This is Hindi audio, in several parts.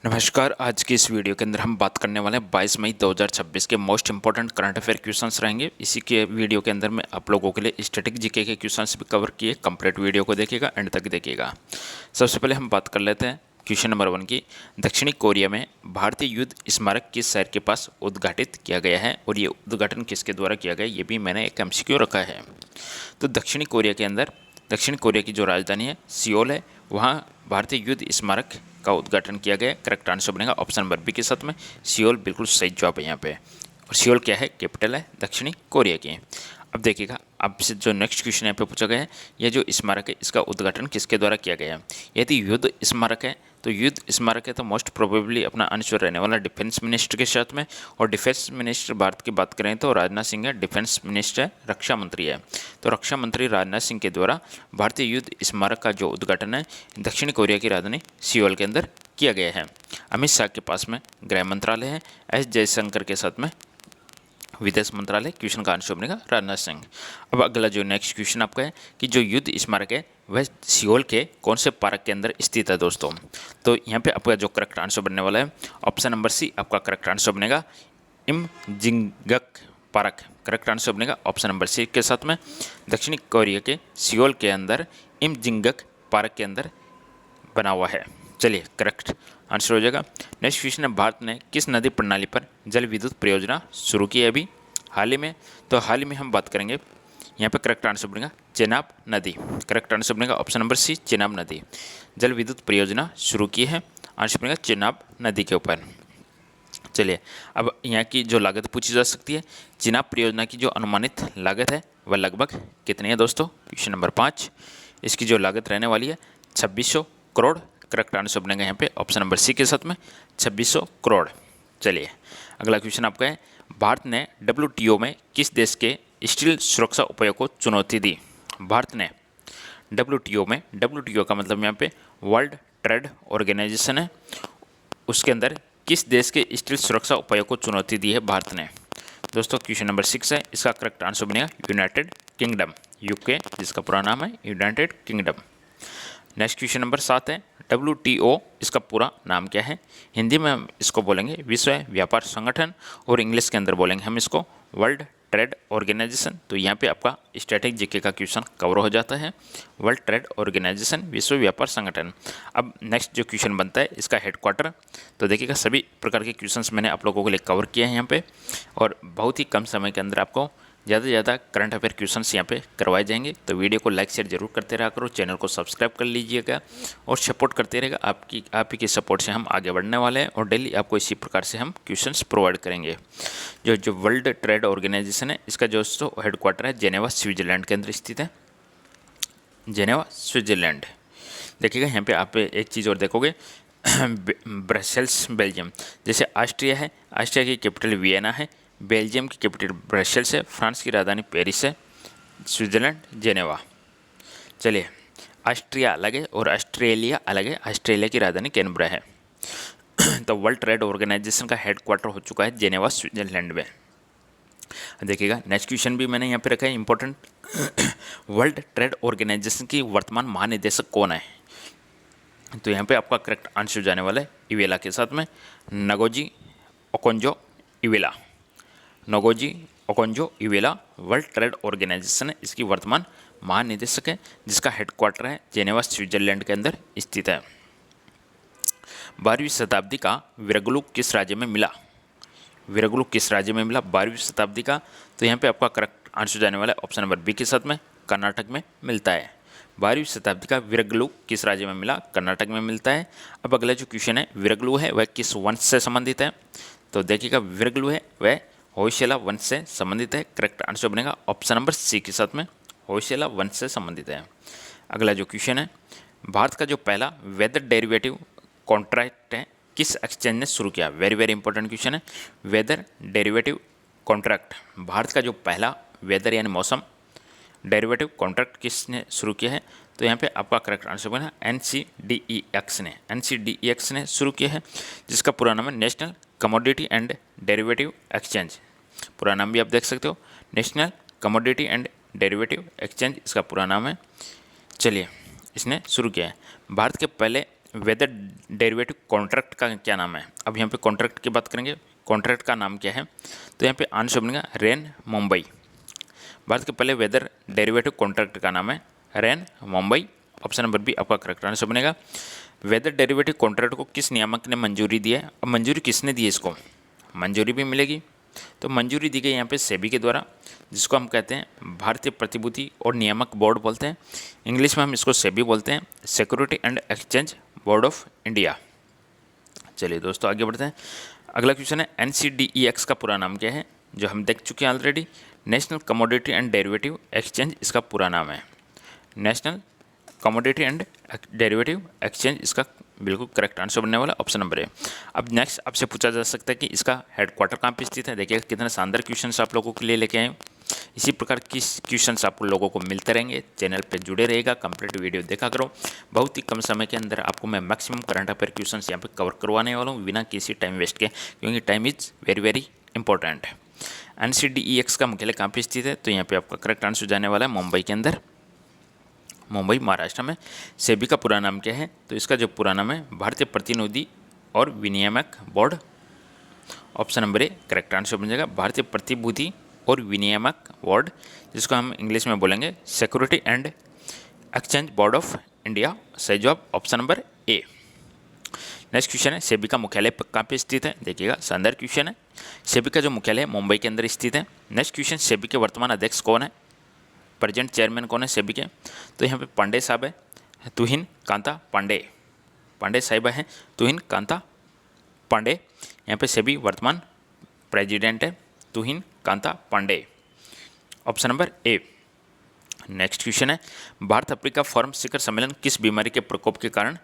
नमस्कार। आज की इस वीडियो के अंदर हम बात करने वाले हैं 22 मई 2026 के most important current affair questions रहेंगे। इसी के वीडियो के अंदर मैं आप लोगों के लिए स्टैटिक जीके के क्वेश्चंस भी कवर किए। कंप्लीट वीडियो को देखिएगा, एंड तक देखिएगा। सबसे पहले हम बात कर लेते हैं क्वेश्चन नंबर 1 की। दक्षिणी कोरिया में भारतीय युद्ध स्मारक किस शहर के पास उद्घाटित किया गया है और ये उद्घाटन किसके द्वारा किया गया, ये भी मैंने एक MCQ रखा है। तो दक्षिणी कोरिया के अंदर, दक्षिण कोरिया की जो राजधानी है सियोल है, वहाँ भारतीय युद्ध स्मारक का उद्घाटन किया गया। करेक्ट आंसर बनेगा ऑप्शन नंबर बी के साथ में सियोल, बिल्कुल सही जवाब है यहाँ पे। और सियोल क्या है, कैपिटल है दक्षिणी कोरिया की। अब देखिएगा, आपसे जो नेक्स्ट क्वेश्चन यहाँ पे पूछा गया है, यह जो स्मारक है इसका उद्घाटन किसके द्वारा किया गया है। यदि युद्ध स्मारक है तो युद्ध स्मारक है तो मोस्ट प्रोबेबली अपना आंसर रहने वाला डिफेंस मिनिस्टर के साथ में। और डिफेंस मिनिस्टर भारत की बात करें तो राजनाथ सिंह है, डिफेंस मिनिस्टर है, रक्षा मंत्री है। तो रक्षा मंत्री राजनाथ सिंह के द्वारा भारतीय युद्ध स्मारक का जो उद्घाटन है दक्षिण कोरिया की राजधानी सियोल के अंदर किया गया है। अमित शाह के पास में गृह मंत्रालय है, एस जयशंकर के साथ में विदेश मंत्रालय। क्वेश्चन का आंसर बनेगा राजनाथ सिंह। अब अगला जो नेक्स्ट क्वेश्चन आपका है कि जो युद्ध स्मारक है वह सियोल के कौन से पार्क के अंदर स्थित है दोस्तों। तो यहाँ पे आपका जो करेक्ट आंसर बनने वाला है ऑप्शन नंबर सी आपका करेक्ट आंसर बनेगा इमजिंगक पार्क। करेक्ट आंसर बनेगा ऑप्शन नंबर सी के साथ में दक्षिणी कोरिया के सियोल के अंदर इमजिंगक पार्क के अंदर बना हुआ है। चलिए करेक्ट आंसर हो जाएगा। नेक्स्ट क्वेश्चन है, भारत ने किस नदी प्रणाली पर जल विद्युत परियोजना शुरू की है अभी हाल ही में। तो हाल ही में हम बात करेंगे, यहाँ पे करेक्ट आंसर बनेगा चेनाब नदी। करेक्ट आंसर बनेगा ऑप्शन नंबर सी चेनाब नदी, जल विद्युत परियोजना शुरू की है। आंसर बनेगा चेनाब नदी के ऊपर। चलिए अब यहाँ की जो लागत पूछी जा सकती है, चेनाब परियोजना की जो अनुमानित लागत है वह लगभग कितनी है दोस्तों। क्वेश्चन नंबर 5, इसकी जो लागत रहने वाली है 2600 करोड़। करेक्ट आंसर बनेगा यहाँ पे ऑप्शन नंबर सी के साथ में 2600 करोड़। चलिए अगला क्वेश्चन आपका है, भारत ने WTO में किस देश के स्टील सुरक्षा उपायों को चुनौती दी। भारत ने WTO में, WTO का मतलब यहाँ पे वर्ल्ड ट्रेड ऑर्गेनाइजेशन है, उसके अंदर किस देश के स्टील सुरक्षा उपायों को चुनौती दी है भारत ने। दोस्तों क्वेश्चन नंबर 6 है, इसका करेक्ट आंसर बनेगा यूनाइटेड किंगडम, यूके जिसका पूरा नाम है United kingdom. Next question number 7 है, WTO इसका पूरा नाम क्या है। हिंदी में हम इसको बोलेंगे विश्व व्यापार संगठन, और इंग्लिश के अंदर बोलेंगे हम इसको वर्ल्ड ट्रेड ऑर्गेनाइजेशन। तो यहाँ पे आपका स्टैटिक जीके का क्वेश्चन कवर हो जाता है, वर्ल्ड ट्रेड ऑर्गेनाइजेशन, विश्व व्यापार संगठन। अब नेक्स्ट जो क्वेश्चन बनता है इसका हेडक्वार्टर। तो देखिएगा सभी प्रकार के क्वेश्चंस मैंने आप लोगों के लिए कवर किए हैं यहाँ पे, और बहुत ही कम समय के अंदर आपको ज़्यादा से ज़्यादा करंट अफेयर क्वेश्चंस यहाँ पे करवाए जाएंगे। तो वीडियो को लाइक शेयर जरूर करते रहा करो, चैनल को सब्सक्राइब कर लीजिएगा और सपोर्ट करते रहेगा। आप ही के सपोर्ट से हम आगे बढ़ने वाले हैं, और डेली आपको इसी प्रकार से हम क्वेश्चंस प्रोवाइड करेंगे। जो वर्ल्ड ट्रेड ऑर्गेनाइजेशन है इसका जो हेडक्वार्टर है जेनेवा स्विट्जरलैंड के अंदर स्थित है, जेनेवा स्विट्जरलैंड। देखिएगा यहाँ पे आप एक चीज़ और देखोगे, ब्रसेल्स बेल्जियम। जैसे ऑस्ट्रिया है, ऑस्ट्रिया की कैपिटल वियना है, बेल्जियम की कैपिटल ब्रसेल्स है, फ्रांस की राजधानी पेरिस है, स्विट्जरलैंड जेनेवा। चलिए ऑस्ट्रिया अलग है और ऑस्ट्रेलिया अलग है, ऑस्ट्रेलिया की राजधानी कैनबरा है। तो वर्ल्ड ट्रेड ऑर्गेनाइजेशन का हेडक्वार्टर हो चुका है जेनेवा स्विट्जरलैंड में। देखिएगा नेक्स्ट क्वेश्चन भी मैंने यहाँ पे रखा है इंपॉर्टेंट, वर्ल्ड ट्रेड ऑर्गेनाइजेशन की वर्तमान महानिदेशक कौन है। तो यहाँ पे आपका करेक्ट आंसर जाने वाला है इवेला के साथ में Ngozi Okonjo Iweala. Ngozi Okonjo Iweala world trade organization है, इसकी वर्तमान महानिदेशक है, जिसका हेडक्वार्टर है जेनेवा स्विट्जरलैंड के अंदर स्थित है। 12वीं शताब्दी का विरगुलु किस राज्य में मिला। विरगुलु किस राज्य में मिला 12वीं शताब्दी का। तो यहाँ पे आपका करेक्ट आंसर जाने वाला है ऑप्शन नंबर बी के साथ में कर्नाटक में मिलता है। 12वीं शताब्दी का विरगुलु किस राज्य में मिला, कर्नाटक में मिलता है। अब अगला जो क्वेश्चन है, विरगुलु है वह किस वंश से संबंधित है। तो देखिएगा विरगुलु है वह होयसला वंश से संबंधित है। करेक्ट आंसर बनेगा ऑप्शन नंबर सी के साथ में होयसला वंश से संबंधित है। अगला जो क्वेश्चन है, भारत का जो पहला वेदर डेरिवेटिव कॉन्ट्रैक्ट है किस एक्सचेंज ने शुरू किया। वेरी वेरी इंपॉर्टेंट क्वेश्चन है, वेदर डेरिवेटिव कॉन्ट्रैक्ट, भारत का जो पहला वेदर यानी मौसम डेरिवेटिव कॉन्ट्रैक्ट किसने शुरू किया है। तो यहाँ पे आपका करेक्ट आंसर बना NCDEX ने शुरू किया है, जिसका पूरा नाम है national commodity and derivative exchange. पूरा नाम भी आप देख सकते हो, national commodity and derivative exchange इसका पूरा नाम है। चलिए इसने शुरू किया है। भारत के पहले वेदर डेरिवेटिव कॉन्ट्रैक्ट का क्या नाम है। अब यहाँ पे कॉन्ट्रैक्ट की बात करेंगे, कॉन्ट्रैक्ट का नाम क्या है, तो यहाँ पे आंसर बनेगा रेन मुंबई। भारत के पहले वेदर डेरिवेटिव कॉन्ट्रैक्ट का नाम है rain Mumbai. Option number B आपका करेक्ट आंसर बनेगा। वेदर डेरिवेटिव कॉन्ट्रैक्ट को किस नियामक ने मंजूरी दी है। अब मंजूरी किसने दी है, इसको मंजूरी भी मिलेगी, तो मंजूरी दी गई यहाँ पे सेबी के द्वारा, जिसको हम कहते हैं भारतीय प्रतिभूति और नियामक बोर्ड बोलते हैं। इंग्लिश में हम इसको सेबी बोलते हैं, security and exchange board of India. चलिए दोस्तों आगे बढ़ते हैं। अगला क्वेश्चन है NCDEX का पूरा नाम क्या है, जो हम देख चुके हैं already. National commodity and derivative exchange इसका पूरा नाम है। National commodity and derivative exchange इसका बिल्कुल करेक्ट आंसर बनने वाला ऑप्शन नंबर है। अब नेक्स्ट आपसे पूछा जा सकता है कि इसका हेडक्वार्टर कहाँ पे स्थित है। देखिएगा कितने शानदार क्वेश्चंस आप लोगों के लिए लेके आए। इसी प्रकार की क्वेश्चंस आप लोगों को मिलते रहेंगे। चैनल पे जुड़े रहेगा, कंप्लीट वीडियो देखा करो। बहुत ही कम समय के अंदर आपको मैं मैक्सिमम करंट अफेयर क्वेश्चंस यहाँ पे कवर करवाने वाला हूँ, बिना किसी टाइम वेस्ट के, क्योंकि time is very very important. NCDEX का मुख्यालय कहाँ पे स्थित है, तो यहाँ पे आपका करेक्ट आंसर जाने वाला है मुंबई के अंदर, मुंबई महाराष्ट्र में। सेबी का पूरा नाम क्या है, तो इसका जो पूरा नाम है भारतीय प्रतिनिधि और विनियामक board. Option number A correct answer बन जाएगा, भारतीय प्रतिभूति और विनियामक बोर्ड, जिसको हम इंग्लिश में बोलेंगे security and exchange board of India. सही जवाब option number A. Next question है सेबी का मुख्यालय कहाँ पे स्थित है। देखिएगा शानदार क्वेश्चन है। सेबी का जो मुख्यालय है मुंबई के अंदर स्थित है। नेक्स्ट क्वेश्चन, सेबी के वर्तमान अध्यक्ष कौन है, प्रेजेंट चेयरमैन कौन है सेबी के, तो यहाँ पे पांडे साहब है, तुहिन कांता पांडे, पांडे साहिबा हैं तुहिन कांता पांडे। यहाँ पे सेबी वर्तमान प्रेसिडेंट है Tuhin Kanta Pandey. Option number A. Next question है भारत अफ्रीका फोरम शिखर सम्मेलन किस बीमारी के प्रकोप के कारण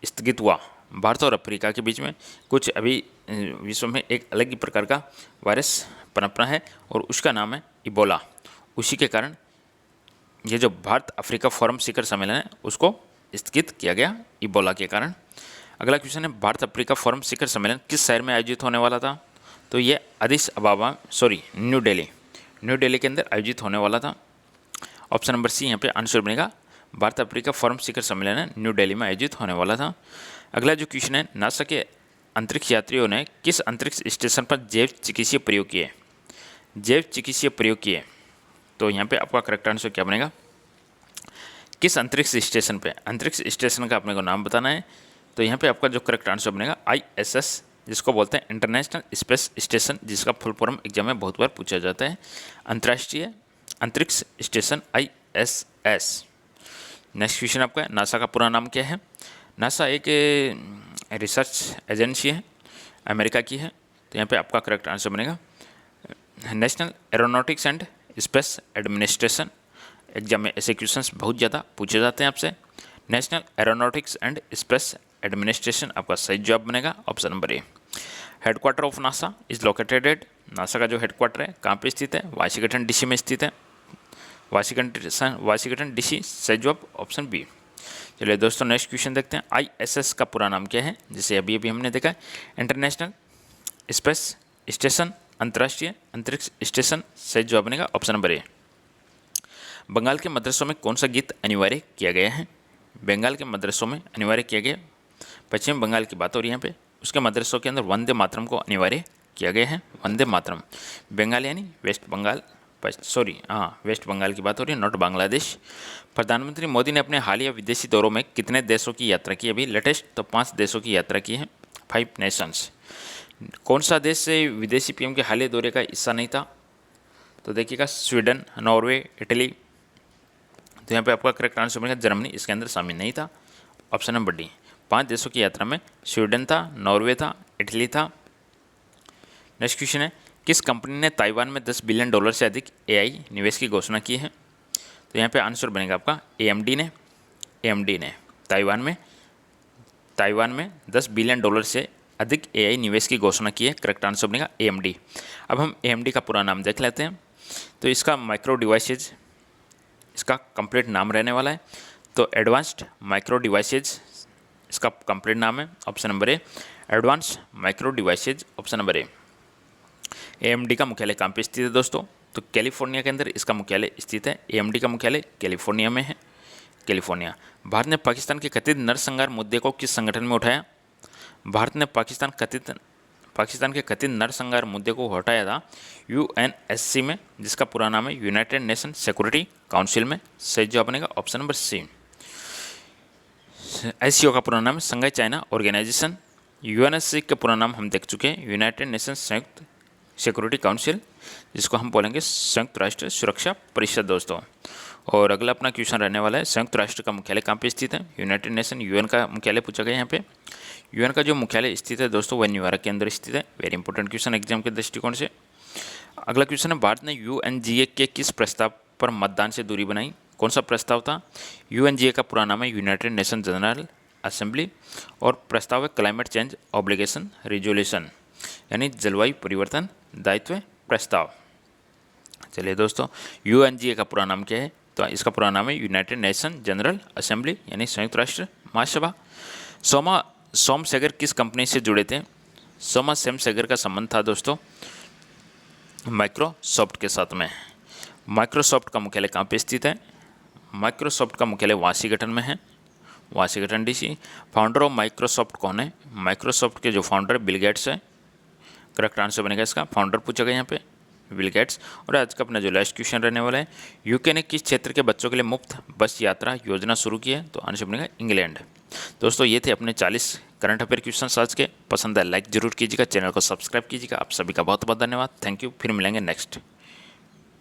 स्थगित हुआ। भारत और अफ्रीका के बीच में कुछ अभी विश्व में एक अलग ही प्रकार का वायरस पनपना है और उसका नाम है इबोला। उसी के कारण ये जो भारत अफ्रीका फोरम शिखर सम्मेलन है उसको स्थगित किया गया इबोला के कारण। अगला क्वेश्चन है भारत अफ्रीका फोरम शिखर सम्मेलन किस शहर में आयोजित होने वाला था, तो ये न्यू दिल्ली के अंदर आयोजित होने वाला था। ऑप्शन नंबर सी यहाँ पे आंसर बनेगा, भारत अफ्रीका फोरम शिखर सम्मेलन है न्यू दिल्ली में आयोजित होने वाला था। अगला जो क्वेश्चन है नासा के अंतरिक्ष यात्रियों ने किस अंतरिक्ष स्टेशन पर जैव चिकित्सीय प्रयोग किए, तो यहाँ पे आपका करेक्ट आंसर क्या बनेगा, किस अंतरिक्ष स्टेशन पे, अंतरिक्ष स्टेशन का अपने को नाम बताना है। तो यहाँ पे आपका जो करेक्ट आंसर बनेगा ISS, जिसको बोलते हैं इंटरनेशनल स्पेस स्टेशन, जिसका फुल फॉर्म एग्जाम में बहुत बार पूछा जाता है, अंतर्राष्ट्रीय अंतरिक्ष स्टेशन ISS। नेक्स्ट क्वेश्चन आपका है नासा का पूरा नाम क्या है। नासा एक रिसर्च एजेंसी है, अमेरिका की है, तो यहाँ पे आपका करेक्ट आंसर बनेगा national aeronautics and space administration. Exam में ऐसे क्वेश्चंस बहुत ज़्यादा पूछे जाते हैं आपसे। National aeronautics and space administration आपका सही जवाब बनेगा option number A. Headquarter of NASA is located at, NASA का जो हेडक्वार्टर है कहाँ पे स्थित है, वाशिंगटन DC में स्थित है, वाशिंगटन DC। सही जवाब ऑप्शन बी। चलिए दोस्तों नेक्स्ट क्वेश्चन देखते हैं, ISS का पूरा नाम क्या है, जिसे अभी अभी हमने देखा है इंटरनेशनल स्पेस स्टेशन, अंतर्राष्ट्रीय अंतरिक्ष स्टेशन। सही जवाब बनेगा ऑप्शन नंबर ए। बंगाल के मदरसों में कौन सा गीत अनिवार्य किया गया है, बंगाल के मदरसों में अनिवार्य किया गया, पश्चिम बंगाल की बात हो रही है यहाँ पे, उसके मदरसों के अंदर वंदे मातरम को अनिवार्य किया गया है। वंदे मातरम, बंगाल यानी वेस्ट बंगाल वेस्ट बंगाल की बात हो रही है, नॉट बांग्लादेश। प्रधानमंत्री मोदी ने अपने हालिया विदेशी दौरों में कितने देशों की यात्रा की, अभी लेटेस्ट तो 5 देशों की यात्रा की है, 5 नेशंस। कौन सा देश से विदेशी PM के हालिया दौरे का हिस्सा नहीं था, तो देखिएगा स्वीडन, नॉर्वे, इटली। तो यहाँ पे आपका करेक्ट आंसर बनेगा जर्मनी, इसके अंदर शामिल नहीं था। Option number D. 5 देशों की यात्रा में स्वीडन था, नॉर्वे था, इटली था। नेक्स्ट क्वेश्चन है किस कंपनी ने ताइवान में $10 बिलियन से अधिक AI निवेश की घोषणा की है, तो यहाँ पे आंसर बनेगा आपका AMD ने ताइवान में $10 बिलियन से अधिक AI निवेश की घोषणा की है। करेक्ट आंसर बनेगा AMD। अब हम AMD का पूरा नाम देख लेते हैं, तो इसका माइक्रो डिवाइसेज इसका कंप्लीट नाम रहने वाला है, तो एडवांस्ड माइक्रो डिवाइसेज इसका कंप्लीट नाम है। ऑप्शन नंबर ए advance micro devices, option number ए। AMD का मुख्यालय कहाँ पे स्थित है दोस्तों, तो कैलिफोर्निया के अंदर इसका मुख्यालय स्थित है। AMD का मुख्यालय कैलिफोर्निया में है, कैलिफोर्निया। भारत ने पाकिस्तान के कथित नरसंहार मुद्दे को किस संगठन में उठाया? भारत ने पाकिस्तान के कथित नरसंहार मुद्दे को हटाया था यूएनएससी में, जिसका पूरा नाम है यूनाइटेड नेशन सिक्योरिटी काउंसिल में। सही जवाब बनेगा ऑप्शन नंबर सी। एससीओ का पूरा नाम है संघाई चाइना ऑर्गेनाइजेशन। यूएनएससी का पूरा नाम हम देख चुके हैं, यूनाइटेड नेशन संयुक्त सिक्योरिटी काउंसिल, जिसको हम बोलेंगे संयुक्त राष्ट्र सुरक्षा परिषद दोस्तों। और अगला अपना क्वेश्चन रहने वाला है, संयुक्त राष्ट्र का मुख्यालय कहाँ पे स्थित है? यूनाइटेड नेशन यूएन का मुख्यालय पूछा गया यहाँ पे। यूएन का जो मुख्यालय स्थित है दोस्तों वह न्यूयॉर्क के अंदर स्थित है। वेरी इंपॉर्टेंट क्वेश्चन एग्जाम के दृष्टिकोण से। अगला क्वेश्चन है, भारत ने यूएनजीए के किस प्रस्ताव पर मतदान से दूरी बनाई? कौन सा प्रस्ताव था? यूएनजीए का पूरा नाम है यूनाइटेड नेशन जनरल असेंबली और प्रस्ताव है क्लाइमेट चेंज ऑब्लिगेशन रिजोल्यूशन, यानी जलवायु परिवर्तन दायित्व प्रस्ताव। चलिए दोस्तों, यूएनजीए का पूरा नाम क्या है? तो इसका पूरा नाम है यूनाइटेड नेशन जनरल असेंबली, यानी संयुक्त राष्ट्र महासभा। सोमशेखर किस कंपनी से जुड़े थे? सोमशेखर का संबंध था दोस्तों माइक्रोसॉफ्ट के साथ में। माइक्रोसॉफ्ट का मुख्यालय कहाँ पे स्थित है? माइक्रोसॉफ्ट का मुख्यालय वाशिंगटन में है, Washington DC. Founder of Microsoft कौन है? माइक्रोसॉफ्ट के जो फाउंडर बिल गेट्स है। करेक्ट आंसर बनेगा इसका, फाउंडर पूछा गया यहाँ पे बिल गेट्स। और आज का अपना जो लास्ट क्वेश्चन रहने वाला है, यूके ने किस क्षेत्र के बच्चों के लिए मुफ्त बस यात्रा योजना शुरू की है? तो आंसर बनेगा इंग्लैंड। दोस्तों ये थे अपने 40 करंट अफेयर क्वेश्चन आज के। पसंद है लाइक जरूर कीजिएगा, चैनल को सब्सक्राइब कीजिएगा। आप सभी का बहुत बहुत धन्यवाद, थैंक यू। फिर मिलेंगे नेक्स्ट।